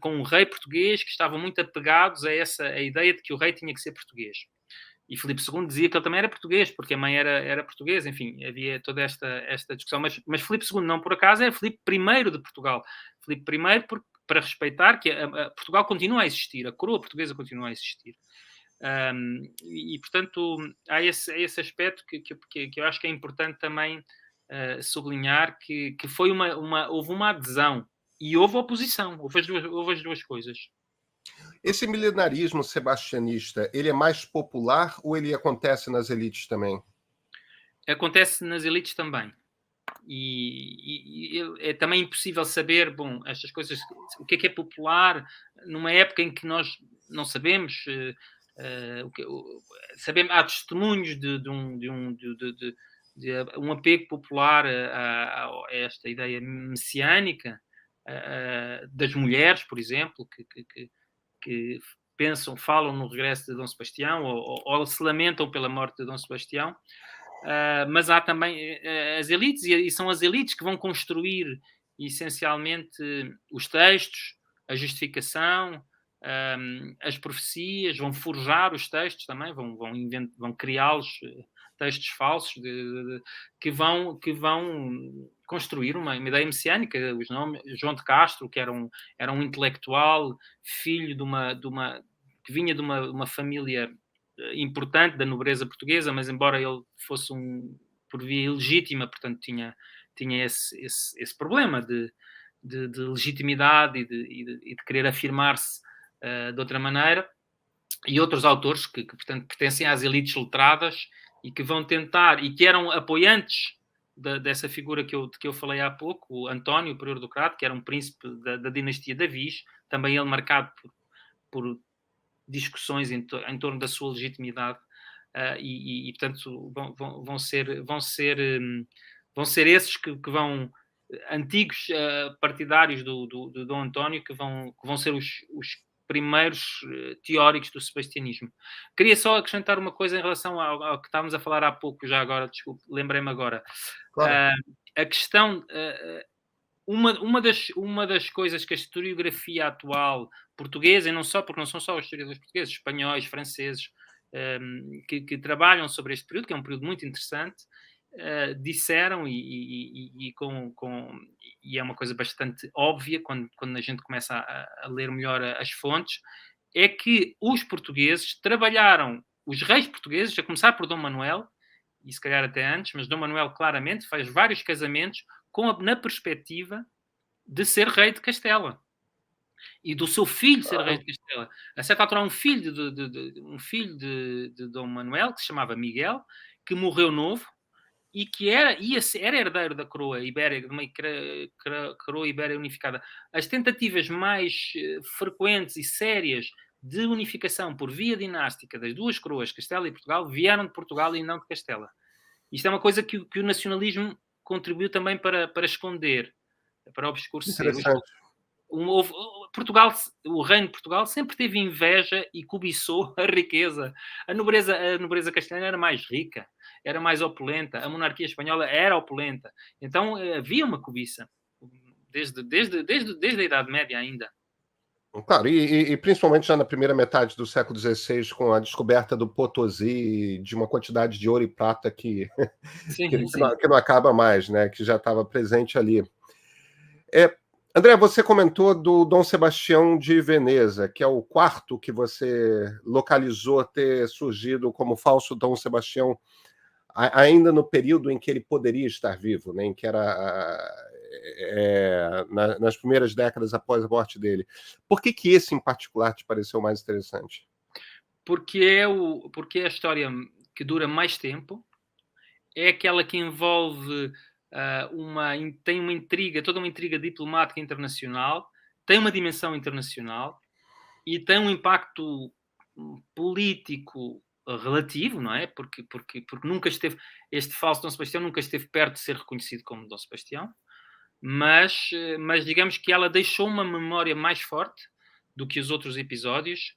com um rei português, que estavam muito apegados a ideia de que o rei tinha que ser português. E Filipe II dizia que ele também era português, porque a mãe era portuguesa, enfim, havia toda esta discussão. Mas Filipe II, não por acaso, é Filipe I de Portugal. Filipe I para respeitar que Portugal continua a existir, a coroa portuguesa continua a existir. Portanto, há esse aspecto que eu acho que é importante também sublinhar, que foi houve uma adesão e houve oposição, houve as duas coisas.
Esse milenarismo sebastianista, ele é mais popular ou ele acontece nas elites também?
Acontece nas elites também. E é também impossível saber, bom, estas coisas, o que é popular, numa época em que nós não sabemos, sabemos, há testemunhos de um apego popular a esta ideia messiânica, das mulheres, por exemplo, que pensam, falam no regresso de Dom Sebastião, ou se lamentam pela morte de Dom Sebastião. Mas há também as elites, e são as elites que vão construir essencialmente os textos, a justificação, as profecias, vão forjar os textos também, vão criá-los, textos falsos que vão construir uma ideia messiânica. Os nomes, João de Castro, que era um intelectual, filho que vinha de uma família importante da nobreza portuguesa, mas embora ele fosse por via ilegítima, portanto tinha esse problema de legitimidade e de querer afirmar-se de outra maneira. E outros autores que portanto, pertencem às elites letradas e que vão tentar, e que eram apoiantes dessa figura que eu falei há pouco, o António, o prior do Crato, que era um príncipe da dinastia de Avis, também ele marcado por discussões em torno da sua legitimidade, portanto vão ser esses que vão, antigos partidários do Dom António, que vão ser os primeiros teóricos do sebastianismo. Queria só acrescentar uma coisa em relação ao que estávamos a falar há pouco, já agora, desculpe, lembrei-me agora.
Claro.
A questão... Uma das coisas que a historiografia atual portuguesa, e não só, porque não são só os historiadores portugueses, espanhóis, franceses, que trabalham sobre este período, que é um período muito interessante, disseram, e é uma coisa bastante óbvia quando a gente começa a ler melhor as fontes, é que os portugueses trabalharam, os reis portugueses, a começar por Dom Manuel, e se calhar até antes, mas Dom Manuel claramente faz vários casamentos na perspectiva de ser rei de Castela e do seu filho ser rei de Castela. A certa altura, um filho de Dom Manuel, que se chamava Miguel, que morreu novo e que era herdeiro da coroa ibérica, de uma coroa ibérica unificada. As tentativas mais frequentes e sérias de unificação por via dinástica das duas coroas, Castela e Portugal, vieram de Portugal e não de Castela. Isto é uma coisa que o nacionalismo contribuiu também para esconder, para obscurecer. O reino de Portugal sempre teve inveja e cobiçou a riqueza. A nobreza castelhana era mais rica, era mais opulenta. A monarquia espanhola era opulenta. Então havia uma cobiça, desde a Idade Média ainda.
Claro, e principalmente já na primeira metade do século XVI, com a descoberta do Potosí, de uma quantidade de ouro e prata que não acaba mais, né? Que já estava presente ali. André, você comentou do Dom Sebastião de Veneza, que é o quarto que você localizou ter surgido como falso Dom Sebastião, ainda no período em que ele poderia estar vivo, né? Em que era nas primeiras décadas após a morte dele. Por que esse em particular te pareceu mais interessante?
Porque é a história que dura mais tempo, é aquela que envolve tem uma intriga, toda uma intriga diplomática internacional, tem uma dimensão internacional e tem um impacto político relativo, não é? Porque nunca esteve, este falso Dom Sebastião nunca esteve perto de ser reconhecido como Dom Sebastião, mas digamos que ela deixou uma memória mais forte do que os outros episódios.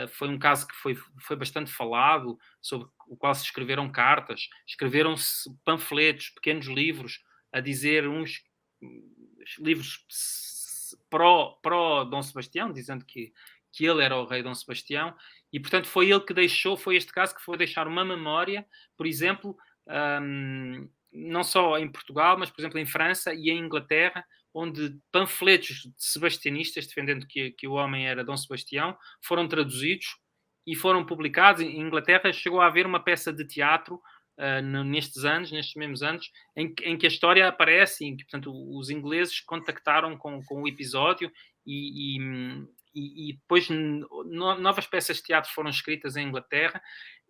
Foi um caso que foi bastante falado, sobre o qual se escreveram cartas, escreveram-se panfletos, pequenos livros, a dizer uns livros pró Dom Sebastião, dizendo que ele era o rei Dom Sebastião, e portanto foi ele que deixou, foi este caso que foi deixar uma memória, por exemplo, não só em Portugal, mas, por exemplo, em França e em Inglaterra, onde panfletos sebastianistas defendendo que o homem era Dom Sebastião foram traduzidos e foram publicados. Em Inglaterra chegou a haver uma peça de teatro nestes mesmos anos, em que a história aparece, em que, portanto, os ingleses contactaram com o episódio e depois novas peças de teatro foram escritas em Inglaterra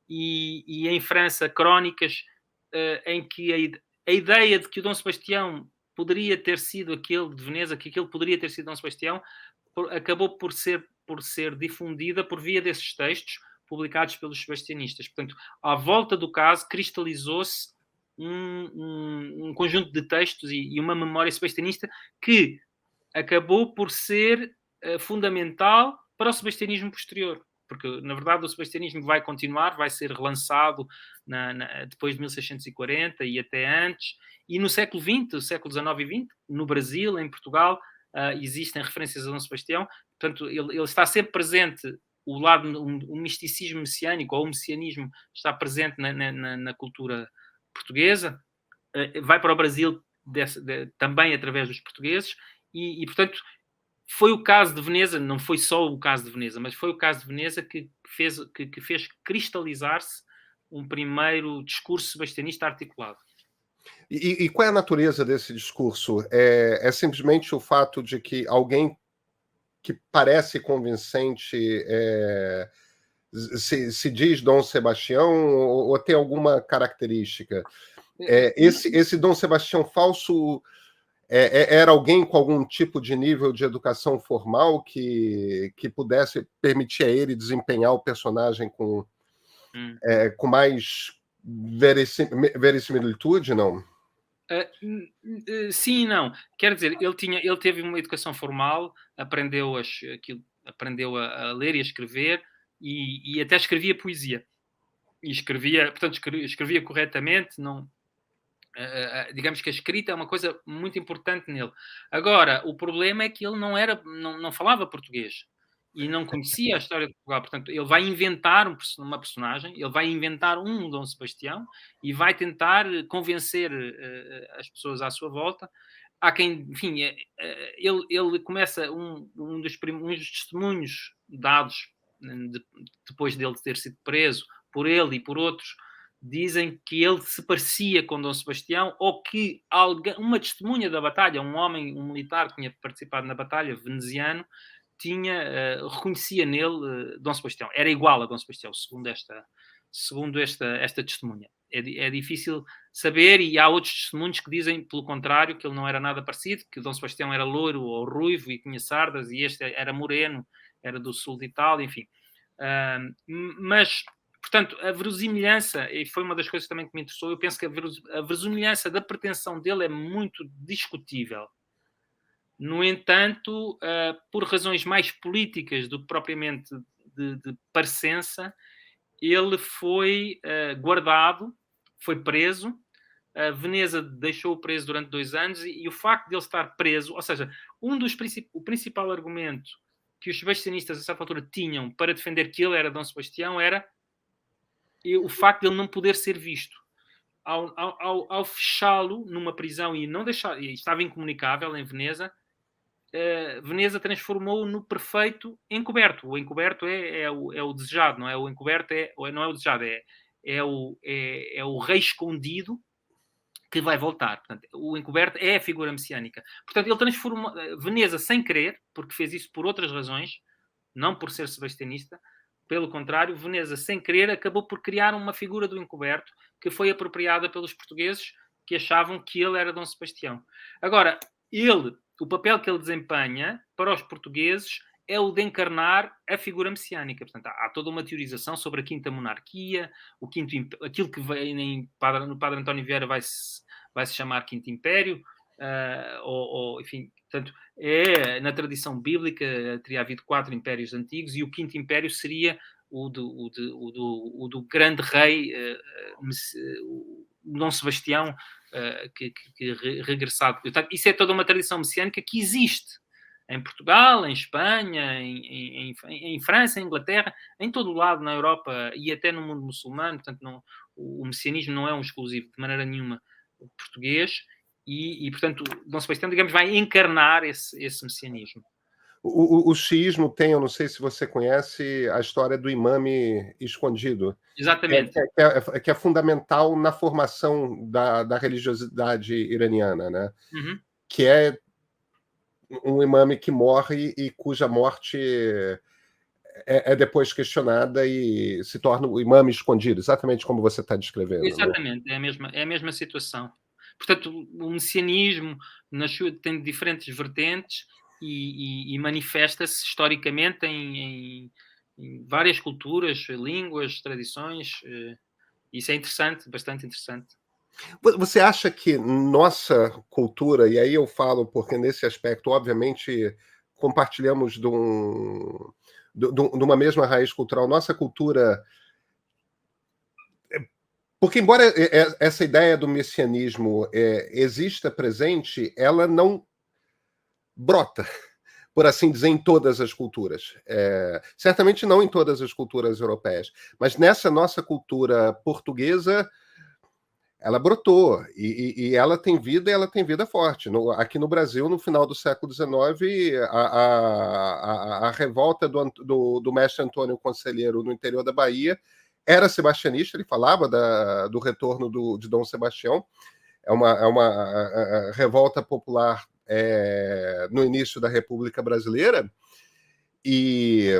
e em França crónicas em que a ideia de que o Dom Sebastião poderia ter sido aquele de Veneza, que aquele poderia ter sido Dom Sebastião, acabou por ser difundida por via desses textos publicados pelos sebastianistas. Portanto, à volta do caso, cristalizou-se um conjunto de textos e uma memória sebastianista que acabou por ser fundamental para o sebastianismo posterior. Porque, na verdade, o sebastianismo vai continuar, vai ser relançado depois de 1640 e até antes. E no século XX, o século XIX e XX, no Brasil, em Portugal, existem referências a Dom Sebastião. Portanto, ele está sempre presente. O misticismo messiânico ou o messianismo está presente na cultura portuguesa. Vai para o Brasil também através dos portugueses. E, portanto, foi o caso de Veneza, não foi só o caso de Veneza, mas foi o caso de Veneza que fez cristalizar-se um primeiro discurso sebastianista articulado.
E qual é a natureza desse discurso? É simplesmente o fato de que alguém que parece convincente se diz Dom Sebastião ou tem alguma característica? Esse Dom Sebastião falso era alguém com algum tipo de nível de educação formal que pudesse permitir a ele desempenhar o personagem com mais verosimilitude, não?
Sim e não. Quer dizer, ele teve uma educação formal, aprendeu a ler e a escrever e até escrevia poesia. E escrevia corretamente, não... digamos que a escrita é uma coisa muito importante nele. Agora, o problema é que ele não falava português e não conhecia a história de Portugal. Portanto, ele vai inventar uma personagem, ele vai inventar um Dom Sebastião e vai tentar convencer as pessoas à sua volta. Há quem, enfim, ele começa um dos testemunhos dados depois dele ter sido preso por ele e por outros, dizem que ele se parecia com Dom Sebastião ou que uma testemunha da batalha, um militar que tinha participado na batalha, veneziano, reconhecia nele Dom Sebastião. Era igual a Dom Sebastião, segundo esta testemunha. É difícil saber e há outros testemunhos que dizem, pelo contrário, que ele não era nada parecido, que Dom Sebastião era loiro ou ruivo e tinha sardas e este era moreno, era do sul de Itália, enfim. Mas... Portanto, a verosimilhança, e foi uma das coisas também que me interessou, eu penso que a verosimilhança da pretensão dele é muito discutível. No entanto, por razões mais políticas do que propriamente de parecença, ele foi guardado, foi preso. Veneza deixou-o preso durante 2 anos e o facto de ele estar preso, ou seja, o principal argumento que os sebastianistas a certa altura tinham para defender que ele era Dom Sebastião era o facto de ele não poder ser visto. Ao fechá-lo numa prisão e estava incomunicável em Veneza, Veneza transformou-o no prefeito encoberto. O encoberto é o desejado, não é? O encoberto não é o desejado, é o rei escondido que vai voltar. Portanto, o encoberto é a figura messiânica. Portanto, ele transformou Veneza sem querer, porque fez isso por outras razões, não por ser sebastianista. Pelo contrário, Veneza, sem querer, acabou por criar uma figura do encoberto que foi apropriada pelos portugueses que achavam que ele era Dom Sebastião. Agora, o papel que ele desempenha para os portugueses é o de encarnar a figura messiânica. Portanto, há toda uma teorização sobre a Quinta Monarquia, aquilo que no Padre António Vieira vai se chamar Quinto Império, enfim, portanto, na tradição bíblica teria havido 4 impérios antigos e o Quinto Império seria o do grande rei Dom Sebastião, que regressado. Portanto, isso é toda uma tradição messiânica que existe em Portugal, em Espanha, em França, em Inglaterra, em todo o lado, na Europa e até no mundo muçulmano. Portanto, o messianismo não é um exclusivo, de maneira nenhuma. português e, portanto, Dom Sebastião, digamos, vai encarnar esse messianismo.
O xiismo tem, eu não sei se você conhece, a história do imame escondido,
Exatamente.
que é fundamental na formação da religiosidade iraniana, né?
Uhum.
Que é um imame que morre e cuja morte é depois questionada e se torna o imame escondido, exatamente como você está descrevendo. Né?
Exatamente, é a mesma situação. Portanto, o messianismo tem diferentes vertentes e manifesta-se historicamente em várias culturas, línguas, tradições. Isso é interessante, bastante interessante.
Você acha que nossa cultura, e aí eu falo porque nesse aspecto, obviamente, compartilhamos de uma mesma raiz cultural, nossa cultura. Porque, embora essa ideia do messianismo exista presente, ela não brota, por assim dizer, em todas as culturas. Certamente não em todas as culturas europeias, mas nessa nossa cultura portuguesa, ela brotou e ela tem vida e ela tem vida forte. Aqui no Brasil, no final do século XIX, a revolta do mestre Antônio Conselheiro no interior da Bahia era sebastianista, ele falava do retorno de Dom Sebastião. É uma revolta popular no início da República Brasileira e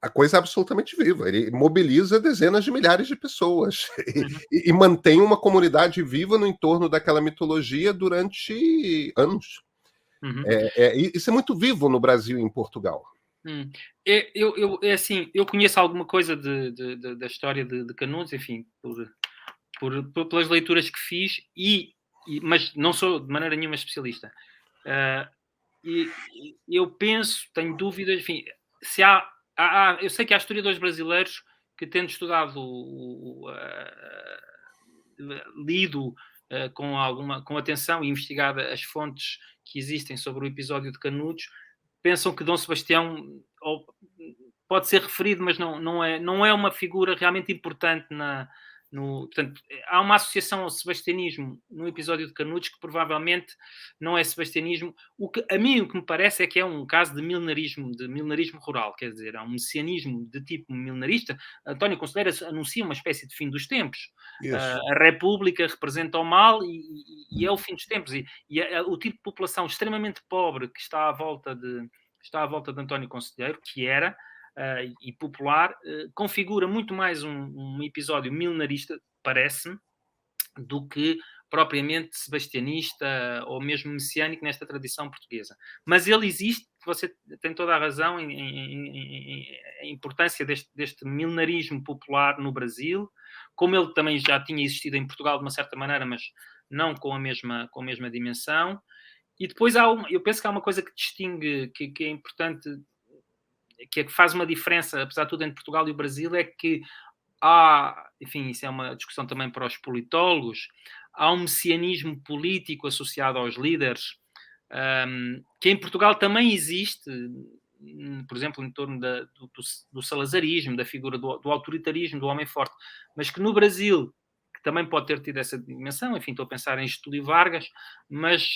a coisa é absolutamente viva. Ele mobiliza dezenas de milhares de pessoas
Uhum.
e mantém uma comunidade viva no entorno daquela mitologia durante anos.
Uhum.
Isso é muito vivo no Brasil e em Portugal.
É assim, eu conheço alguma coisa da história de Canudos, enfim, pelas leituras que fiz, mas não sou de maneira nenhuma especialista. E eu penso, tenho dúvidas, enfim, se eu sei que há historiadores brasileiros que, tendo estudado, lido com atenção e investigado as fontes que existem sobre o episódio de Canudos, pensam que Dom Sebastião pode ser referido, mas não é uma figura realmente importante portanto, há uma associação ao sebastianismo no episódio de Canudos que provavelmente não é sebastianismo. O que me parece é que é um caso de milenarismo rural, quer dizer, há um messianismo de tipo milenarista. António Conselheiro anuncia uma espécie de fim dos tempos.
Isso.
A República representa o mal e é o fim dos tempos. O tipo de população extremamente pobre que está à volta de António Conselheiro, que era e popular, configura muito mais um episódio milenarista, parece-me, do que propriamente sebastianista ou mesmo messiânico nesta tradição portuguesa. Mas ele existe, você tem toda a razão em importância deste milenarismo popular no Brasil, como ele também já tinha existido em Portugal de uma certa maneira, mas não com a mesma dimensão. E depois eu penso que há uma coisa que distingue, que é importante, que faz uma diferença, apesar de tudo, entre Portugal e o Brasil, é que enfim, isso é uma discussão também para os politólogos, há um messianismo político associado aos líderes, que em Portugal também existe, por exemplo, em torno do salazarismo, da figura do autoritarismo, do homem forte, mas que no Brasil, que também pode ter tido essa dimensão, enfim, estou a pensar em Getúlio Vargas, mas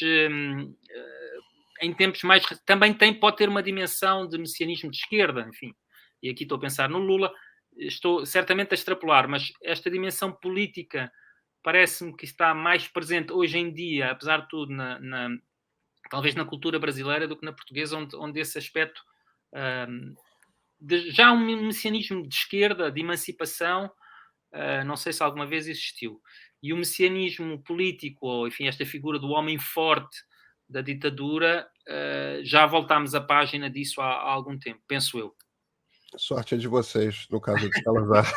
em tempos mais também pode ter uma dimensão de messianismo de esquerda, enfim, e aqui estou a pensar no Lula. Estou certamente a extrapolar, mas esta dimensão política parece-me que está mais presente hoje em dia, apesar de tudo, talvez na cultura brasileira do que na portuguesa, onde esse aspecto já um messianismo de esquerda, de emancipação, não sei se alguma vez existiu. E o messianismo político, ou enfim, esta figura do homem forte da ditadura, já voltámos à página disso há algum tempo, penso eu.
Sorte é de vocês, no caso de Salazar.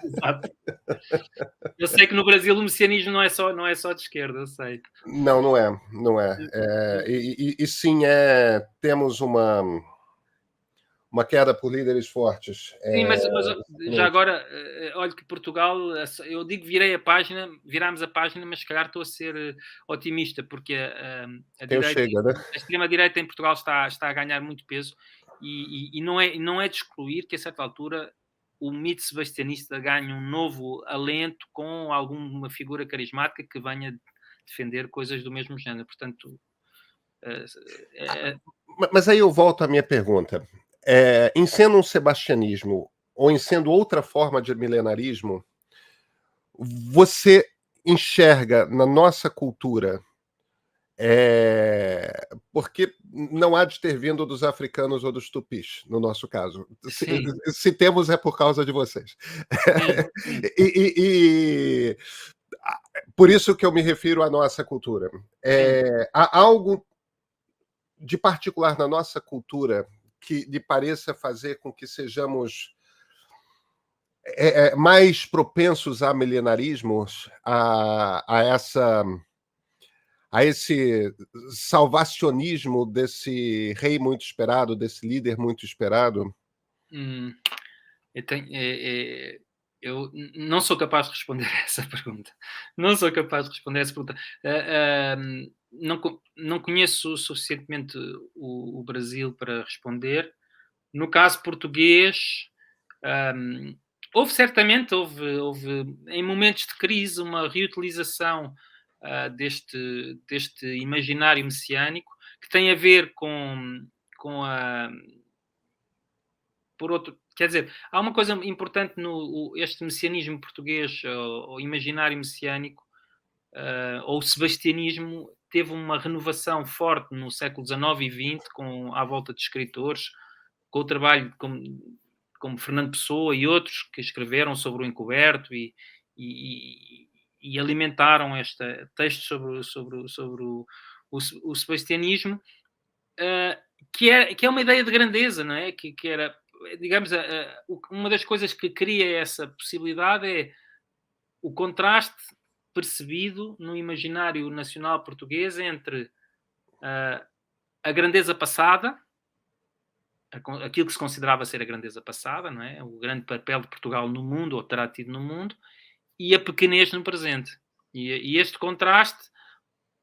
Exato. Eu sei que no Brasil o messianismo não é só de esquerda, eu sei.
Não, não é, não é. E sim, temos uma queda por líderes fortes.
Sim, mas já
Exatamente.
agora, olha que Portugal, eu digo virámos a página, mas se calhar estou a ser otimista, porque a
Tem o
direita,
Chega, né?
a extrema-direita em Portugal está a ganhar muito peso e não é de excluir que a certa altura o mito sebastianista ganhe um novo alento com alguma figura carismática que venha defender coisas do mesmo género. Portanto,
Mas aí eu volto à minha pergunta. Em sendo um sebastianismo ou em sendo outra forma de milenarismo, você enxerga na nossa cultura, porque não há de ter vindo dos africanos ou dos tupis, no nosso caso.
sim,
Se temos, é por causa de vocês.
sim, sim,
E por isso que eu me refiro à nossa cultura.
sim.
Há algo de particular na nossa cultura que lhe pareça fazer com que sejamos mais propensos a milenarismos, a esse salvacionismo desse rei muito esperado, desse líder muito esperado?
Hum, eu não sou capaz de responder a essa pergunta. Não sou capaz de responder a essa pergunta. Não conheço suficientemente o Brasil para responder. No caso português, hum, houve em momentos de crise uma reutilização deste imaginário messiânico que tem a ver com a por outro, quer dizer, há uma coisa importante no este messianismo português, ou imaginário messiânico, ou o sebastianismo, teve uma renovação forte no século XIX e XX, à volta de escritores, com o trabalho como Fernando Pessoa e outros que escreveram sobre o encoberto e, e alimentaram textos sobre o sebastianismo, uh, que é uma ideia de grandeza, não é? Que era, digamos, uma das coisas que cria essa possibilidade é o contraste percebido no imaginário nacional português entre a grandeza passada, aquilo que se considerava ser a grandeza passada, não é? O grande papel de Portugal no mundo, ou terá tido no mundo, e a pequenez no presente. E este contraste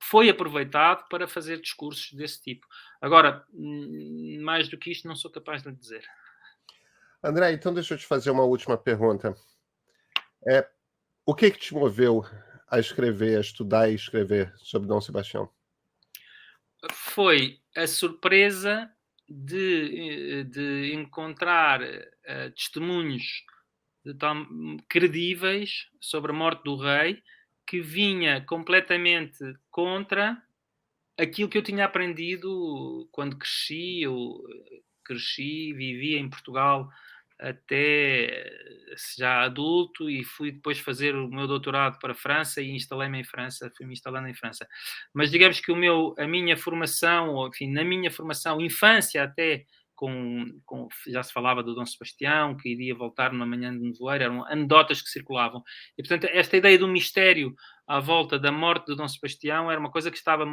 foi aproveitado para fazer discursos desse tipo. Agora, mais do que isto, não sou capaz de lhe dizer.
André, então deixa eu te fazer uma última pergunta. O que te moveu a escrever, a estudar e escrever sobre Dom Sebastião?
Foi a surpresa de encontrar testemunhos credíveis sobre a morte do rei, que vinha completamente contra aquilo que eu tinha aprendido quando cresci, vivi em Portugal até já adulto, e fui depois fazer o meu doutorado para a França e instalei-me em França, fui-me instalando em França. Mas digamos que a minha formação, ou enfim, na minha formação, infância até, já se falava do Dom Sebastião, que iria voltar numa manhã de nevoeiro, eram anedotas que circulavam. E, portanto, esta ideia do mistério à volta da morte de Dom Sebastião era uma coisa que estava,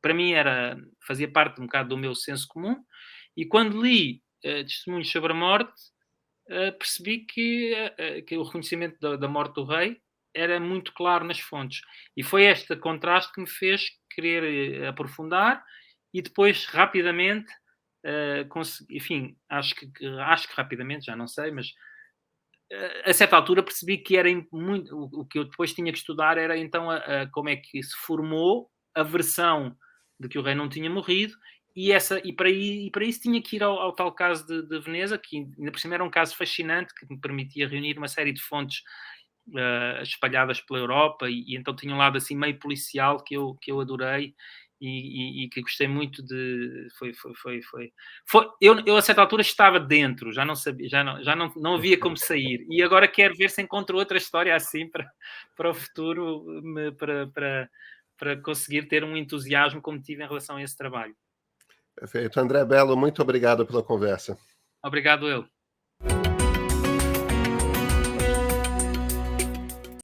para mim, fazia parte um bocado do meu senso comum, e quando li testemunhos sobre a morte, percebi que o reconhecimento da morte do rei era muito claro nas fontes. E foi este contraste que me fez querer aprofundar, e depois, rapidamente, enfim, acho que rapidamente, já não sei, mas a certa altura percebi que era muito. O que eu depois tinha que estudar era então como é que se formou a versão de que o rei não tinha morrido, e para isso tinha que ir ao tal caso de Veneza, que ainda por cima era um caso fascinante, que me permitia reunir uma série de fontes espalhadas pela Europa, e então tinha um lado assim meio policial que eu adorei, e que gostei muito de. Eu a certa altura estava dentro, já não sabia, não havia como sair, e agora quero ver se encontro outra história assim para o futuro, para conseguir ter um entusiasmo como tive em relação a esse trabalho.
Perfeito. André Bello, muito obrigado pela conversa.
Obrigado, eu.